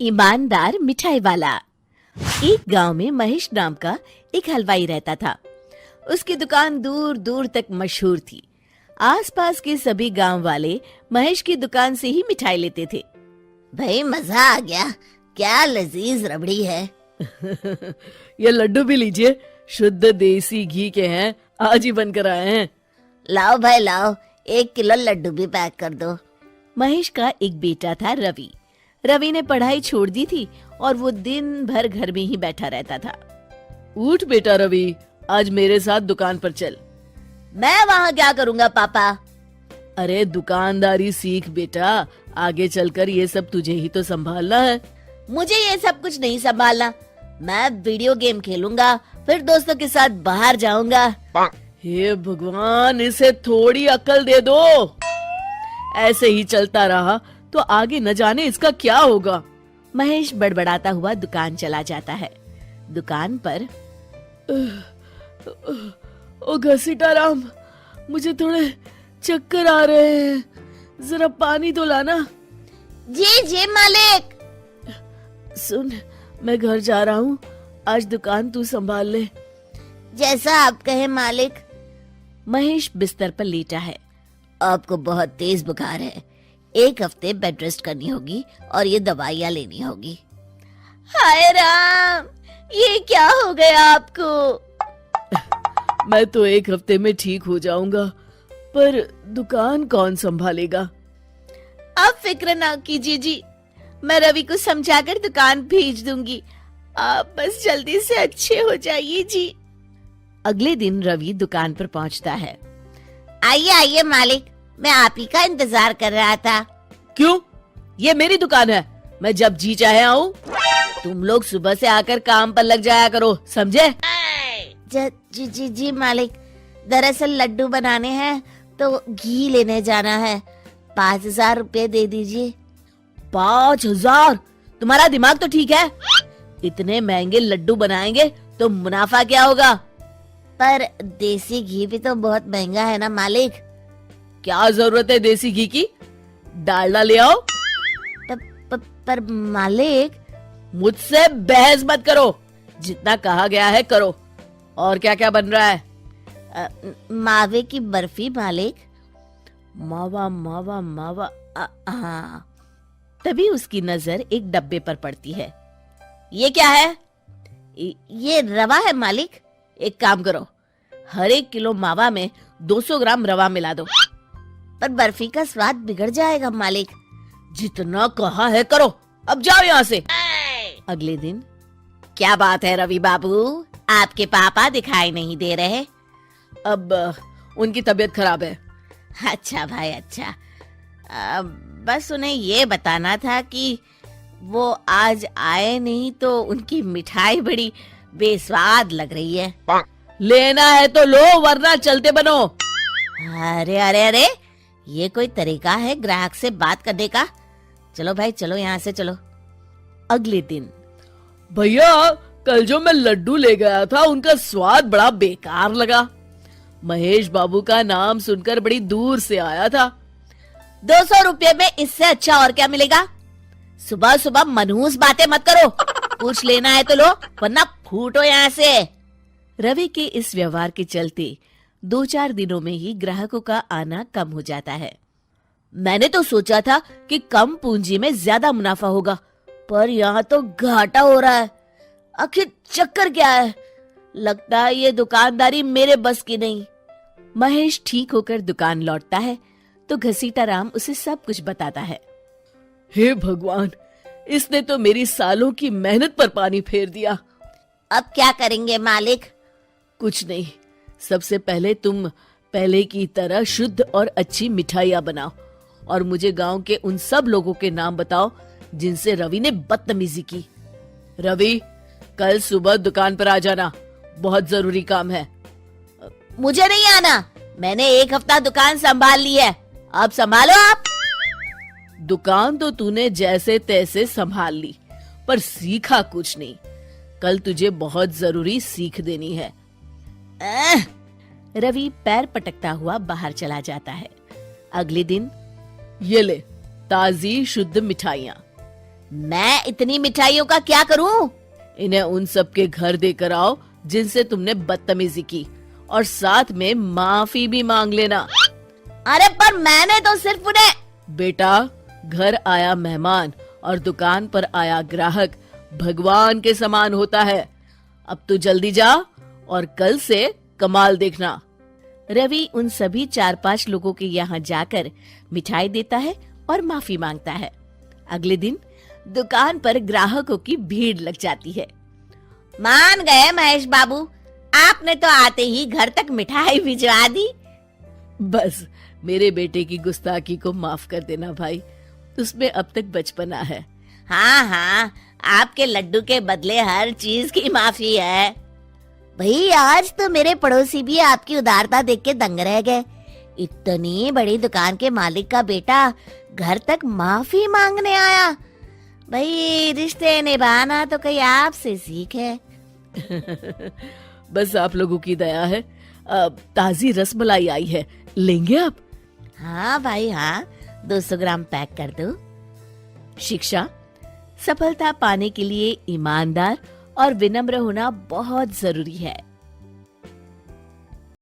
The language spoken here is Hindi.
ईमानदार मिठाई वाला। एक गांव में महेश नाम का एक हलवाई रहता था। उसकी दुकान दूर दूर तक मशहूर थी। आसपास के सभी गांव वाले महेश की दुकान से ही मिठाई लेते थे। भाई मजा आ गया, क्या लजीज रबड़ी है। ये लड्डू भी लीजिए, शुद्ध देसी घी के हैं, आज ही बनकर आए हैं। लाओ भाई लाओ, 1 किलो लड्डू भी पैक कर दो। महेश का एक बेटा था रवि। रवि ने पढ़ाई छोड़ दी थी और वो दिन भर घर में ही बैठा रहता था। उठ बेटा रवि, आज मेरे साथ दुकान पर चल। मैं वहाँ क्या करूँगा पापा? अरे दुकानदारी सीख बेटा, आगे चलकर ये सब तुझे ही तो संभालना है। मुझे ये सब कुछ नहीं संभालना। मैं वीडियो गेम खेलूंगा, फिर दोस्तों के साथ बाहर जाऊंगा। हे भगवान, इसे थोड़ी अक्ल दे दो। ऐसे ही चलता रहा तो आगे न जाने इसका क्या होगा। महेश बड़बड़ाता हुआ दुकान चला जाता है। दुकान पर ओ घसीटाराम, मुझे थोड़े चक्कर आ रहे हैं, जरा पानी तो लाना। जी जी मालिक। सुन, मैं घर जा रहा हूँ, आज दुकान तू संभाल ले। जैसा आप कहे मालिक। महेश बिस्तर पर लेटा है। आपको बहुत तेज बुखार है, 1 हफ्ते बेड रेस्ट करनी होगी और ये दवाइयाँ लेनी होगी। हाय राम, ये क्या हो गया आपको? मैं तो 1 हफ्ते में ठीक हो जाऊंगा, पर दुकान कौन संभालेगा? आप फिक्र ना कीजिए जी, मैं रवि को समझाकर दुकान भेज दूंगी। आप बस जल्दी से अच्छे हो जाइए जी। अगले दिन रवि दुकान पर पहुंचता है। आइए आइए मालिक, मैं आप ही का इंतजार कर रहा था। क्यों? ये मेरी दुकान है, मैं जब जी चाहे आऊँ। तुम लोग सुबह से आकर काम पर लग जाया करो, समझे? जी जी जी मालिक, दरअसल लड्डू बनाने हैं तो घी लेने जाना है, 5,000 रुपए दे दीजिए। 5,000? तुम्हारा दिमाग तो ठीक है? इतने महंगे लड्डू बनाएंगे तो मुनाफा क्या होगा? पर देसी घी भी तो बहुत महंगा है ना मालिक। क्या जरूरत है देसी घी की? डालडा ले आओ। पर मालिक। मुझसे बहस मत करो, जितना कहा गया है करो। और क्या क्या बन रहा है? मावे की बर्फी मालिक। मावा मावा मावा, हाँ। तभी उसकी नजर एक डब्बे पर पड़ती है। ये क्या है? ये रवा है मालिक। एक काम करो, हर 1 किलो मावा में 200 ग्राम रवा मिला दो। पर बर्फी का स्वाद बिगड़ जाएगा मालिक। जितना कहा है करो, अब जाओ यहाँ से। अगले दिन। क्या बात है रवि बाबू, आपके पापा दिखाई नहीं दे रहे? अब उनकी तबीयत खराब है। अच्छा भाई अच्छा। बस उन्हें ये बताना था कि वो आज आए नहीं तो उनकी मिठाई बड़ी बेस्वाद लग रही है। लेना है तो लो, वरना चलते बनो। अरे अरे अरे, ये कोई तरीका है ग्राहक से बात करने का? चलो भाई चलो, यहाँ से चलो। अगले दिन। भैया, कल जो मैं लड्डू ले गया था उनका स्वाद बड़ा बेकार लगा। महेश बाबू का नाम सुनकर बड़ी दूर से आया था। 200 रुपये में इससे अच्छा और क्या मिलेगा? सुबह सुबह मनहूस बातें मत करो। कुछ लेना है तो लो, वरना फूटो यहाँ से। रवि के इस व्यवहार के चलते 2-4 दिनों में ही ग्राहकों का आना कम हो जाता है। मैंने तो सोचा था कि कम पूंजी में ज्यादा मुनाफा होगा, पर यहाँ तो घाटा हो रहा है। आखिर चक्कर क्या है? लगता है ये दुकानदारी मेरे बस की नहीं। महेश ठीक होकर दुकान लौटता है तो घसीटाराम उसे सब कुछ बताता है। हे भगवान, इसने तो मेरी सालों की मेहनत पर पानी फेर दिया। अब क्या करेंगे मालिक? कुछ नहीं, सबसे पहले तुम पहले की तरह शुद्ध और अच्छी मिठाइयाँ बनाओ और मुझे गांव के उन सब लोगों के नाम बताओ जिनसे रवि ने बदतमीजी की। रवि, कल सुबह दुकान पर आ जाना, बहुत जरूरी काम है। मुझे नहीं आना, मैंने 1 हफ्ता दुकान संभाल ली है, अब संभालो आप। दुकान तो तूने जैसे तैसे संभाल ली, पर सीखा कुछ नहीं। कल तुझे बहुत जरूरी सीख देनी है। रवि पैर पटकता हुआ बाहर चला जाता है। अगले दिन। ये ले, ताजी शुद्ध मिठाइयाँ। मैं इतनी मिठाइयों का क्या करूं? इन्हें उन सब के घर देकर आओ जिनसे तुमने बदतमीजी की, और साथ में माफी भी मांग लेना। अरे पर मैंने तो सिर्फ उन्हें। बेटा, घर आया मेहमान और दुकान पर आया ग्राहक भगवान के समान होता है। अब तू जल्दी जा और कल से कमाल देखना। रवि उन सभी 4-5 लोगों के यहाँ जाकर मिठाई देता है और माफी मांगता है। अगले दिन दुकान पर ग्राहकों की भीड़ लग जाती है। मान गए महेश बाबू, आपने तो आते ही घर तक मिठाई भिजवा दी। बस मेरे बेटे की गुस्ताखी को माफ कर देना भाई, उसमें अब तक बचपना है। हाँ हाँ, आपके लड्डू के बदले हर चीज की माफी है। भाई आज तो मेरे पड़ोसी भी आपकी उदारता देख के दंग रह गए। इतनी बड़ी दुकान के मालिक का बेटा घर तक माफी मांगने आया। भाई रिश्ते निभाना तो कहीं आपसे सीख है। बस आप लोगों की दया है। ताजी रसमलाई आई है, लेंगे आप? हाँ भाई हाँ, 200 ग्राम पैक कर दो। शिक्षा, सफलता पाने के लिए ईमानदार और विनम्र होना बहुत जरूरी है।